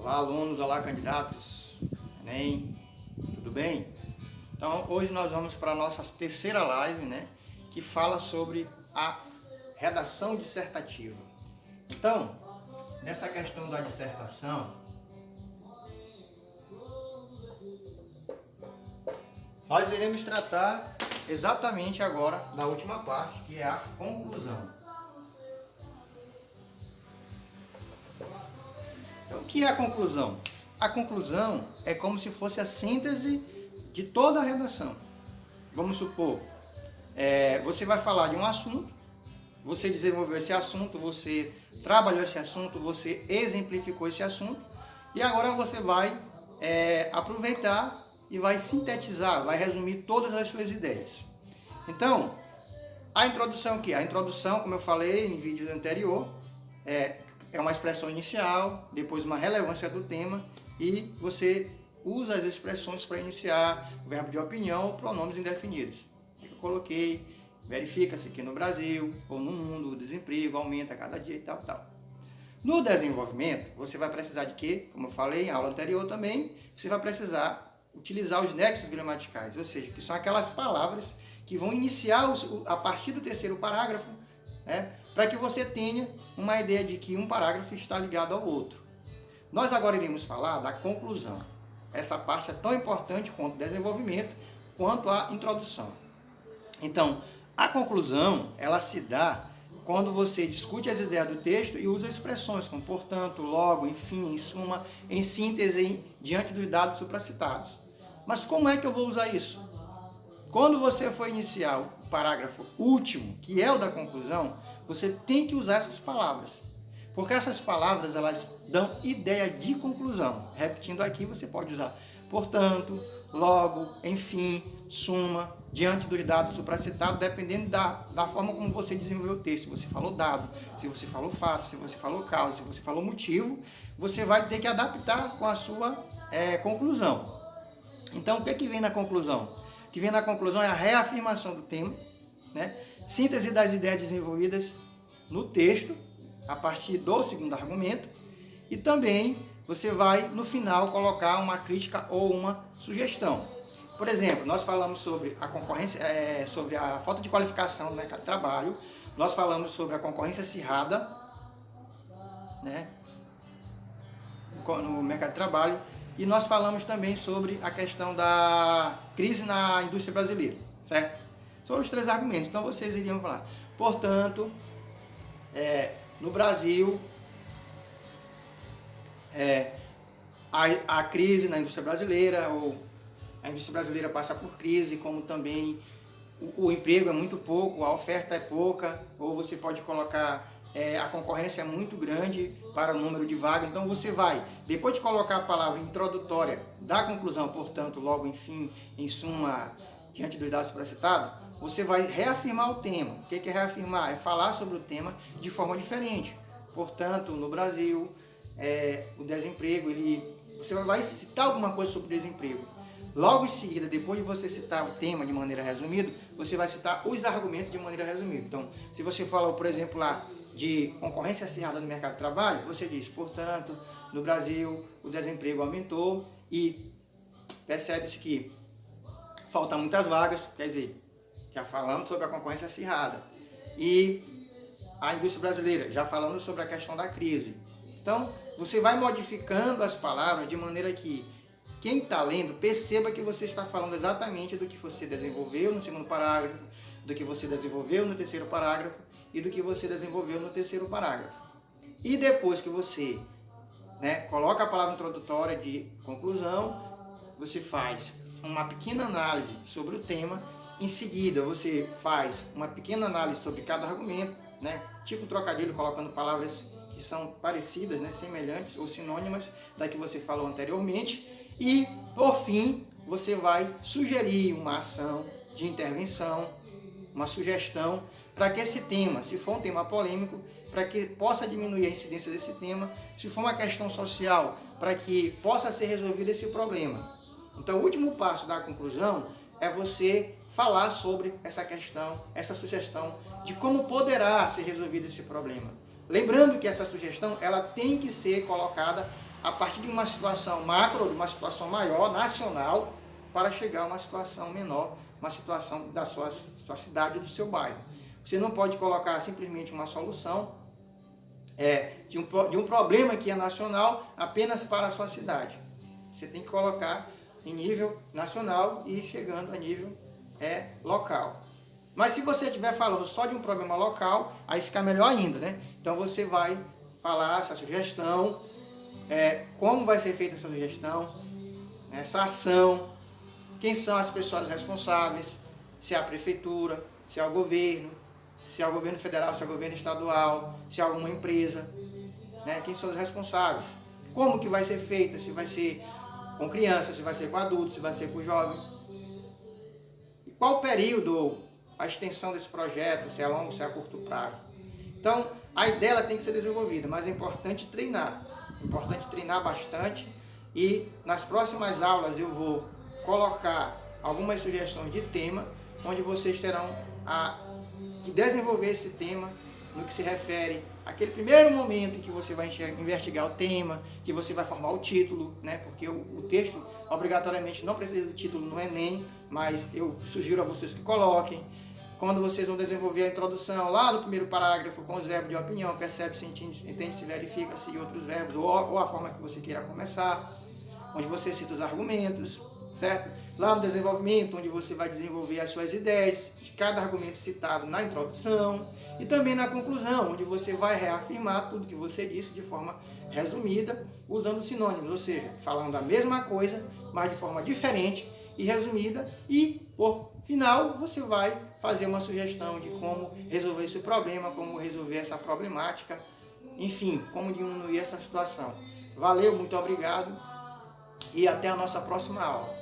Olá, alunos, olá, candidatos, Enem, tudo bem? Então, hoje nós vamos para a nossa terceira live, que fala sobre a redação dissertativa. Então, nessa questão da dissertação, nós iremos tratar exatamente agora da última parte, que é a conclusão. Então, o que é a conclusão? A conclusão é como se fosse a síntese de toda a redação. Vamos supor, você vai falar de um assunto, você desenvolveu esse assunto, você trabalhou esse assunto, você exemplificou esse assunto, e agora você vai aproveitar e vai sintetizar, vai resumir todas as suas ideias. Então, a introdução aqui, a introdução, como eu falei em vídeo anterior, é uma expressão inicial, depois uma relevância do tema, e você usa as expressões para iniciar verbo de opinião ou pronomes indefinidos. Eu coloquei, verifica-se que no Brasil ou no mundo o desemprego aumenta a cada dia e tal. No desenvolvimento, você vai precisar de quê? Como eu falei em aula anterior também, você vai precisar utilizar os nexos gramaticais, ou seja, que são aquelas palavras que vão iniciar a partir do terceiro parágrafo, para que você tenha uma ideia de que um parágrafo está ligado ao outro. Nós agora iremos falar da conclusão. Essa parte é tão importante quanto o desenvolvimento, quanto a introdução. Então, a conclusão, ela se dá quando você discute as ideias do texto e usa expressões como portanto, logo, enfim, em suma, em síntese, diante dos dados supracitados. Mas como é que eu vou usar isso? Quando você for iniciar o parágrafo último, que é o da conclusão, você tem que usar essas palavras. Porque essas palavras, elas dão ideia de conclusão. Repetindo aqui, você pode usar portanto, logo, enfim, suma, diante dos dados supracitados, dependendo da forma como você desenvolveu o texto. Se você falou dado, se você falou fato, se você falou causa, se você falou motivo, você vai ter que adaptar com a sua conclusão. Então, o que vem na conclusão? O que vem na conclusão é a reafirmação do tema, síntese das ideias desenvolvidas no texto, a partir do segundo argumento, e também você vai, no final, colocar uma crítica ou uma sugestão. Por exemplo, nós falamos sobre a concorrência, sobre a falta de qualificação no mercado de trabalho, nós falamos sobre a concorrência acirrada, no mercado de trabalho, e nós falamos também sobre a questão da crise na indústria brasileira, certo? São os três argumentos. Então vocês iriam falar, portanto, no Brasil, a crise na indústria brasileira, ou a indústria brasileira passa por crise, como também o emprego é muito pouco, a oferta é pouca, ou você pode colocar a concorrência é muito grande para o número de vagas. Então você vai, depois de colocar a palavra introdutória da conclusão, portanto, logo, enfim, em suma, diante dos dados supracitados, você vai reafirmar o tema. O que é reafirmar? É falar sobre o tema de forma diferente. Portanto, no Brasil, o desemprego, você vai citar alguma coisa sobre o desemprego. Logo em seguida, depois de você citar o tema de maneira resumida, você vai citar os argumentos de maneira resumida. Então, se você falou, por exemplo, lá de concorrência acirrada no mercado de trabalho, você diz, portanto, no Brasil, o desemprego aumentou e percebe-se que faltam muitas vagas, quer dizer, já falamos sobre a concorrência acirrada. E a indústria brasileira, já falando sobre a questão da crise. Então, você vai modificando as palavras de maneira que quem está lendo perceba que você está falando exatamente do que você desenvolveu no segundo parágrafo, do que você desenvolveu no terceiro parágrafo e do que você desenvolveu no terceiro parágrafo. E depois que você coloca a palavra introdutória de conclusão, você faz uma pequena análise sobre o tema. Em seguida, você faz uma pequena análise sobre cada argumento, tipo um trocadilho, colocando palavras que são parecidas, semelhantes ou sinônimas da que você falou anteriormente. E, por fim, você vai sugerir uma ação de intervenção, uma sugestão, para que esse tema, se for um tema polêmico, para que possa diminuir a incidência desse tema, se for uma questão social, para que possa ser resolvido esse problema. Então, o último passo da conclusão é você falar sobre essa questão, essa sugestão de como poderá ser resolvido esse problema. Lembrando que essa sugestão ela tem que ser colocada a partir de uma situação macro, de uma situação maior, nacional, para chegar a uma situação menor, uma situação da sua cidade, do seu bairro. Você não pode colocar simplesmente uma solução de um problema que é nacional apenas para a sua cidade. Você tem que colocar em nível nacional e chegando a nível local. Mas se você estiver falando só de um problema local, aí fica melhor ainda, né? Então você vai falar essa sugestão, como vai ser feita essa sugestão, essa ação, quem são as pessoas responsáveis, se é a prefeitura, se é o governo federal, se é o governo estadual, se é alguma empresa, né? Quem são os responsáveis, como que vai ser feita, se vai ser com criança, se vai ser com adulto, se vai ser com jovem, e qual o período, a extensão desse projeto, se é a longo, se é a curto prazo. Então, a ideia ela tem que ser desenvolvida, mas é importante treinar bastante, e nas próximas aulas eu vou colocar algumas sugestões de tema, onde vocês terão que desenvolver esse tema no que se refere àquele primeiro momento em que você vai investigar o tema, que você vai formar o título, né? Porque o texto obrigatoriamente não precisa do título no Enem, mas eu sugiro a vocês que coloquem. Quando vocês vão desenvolver a introdução, lá no primeiro parágrafo, com os verbos de opinião, percebe-se, entende-se, verifica-se e outros verbos, ou a forma que você queira começar, onde você cita os argumentos, certo? Lá no desenvolvimento, onde você vai desenvolver as suas ideias, de cada argumento citado na introdução, e também na conclusão, onde você vai reafirmar tudo que você disse de forma resumida, usando sinônimos, ou seja, falando a mesma coisa, mas de forma diferente e resumida, e por final você vai fazer uma sugestão de como resolver esse problema, como resolver essa problemática, enfim, como diminuir essa situação. Valeu, muito obrigado e até a nossa próxima aula.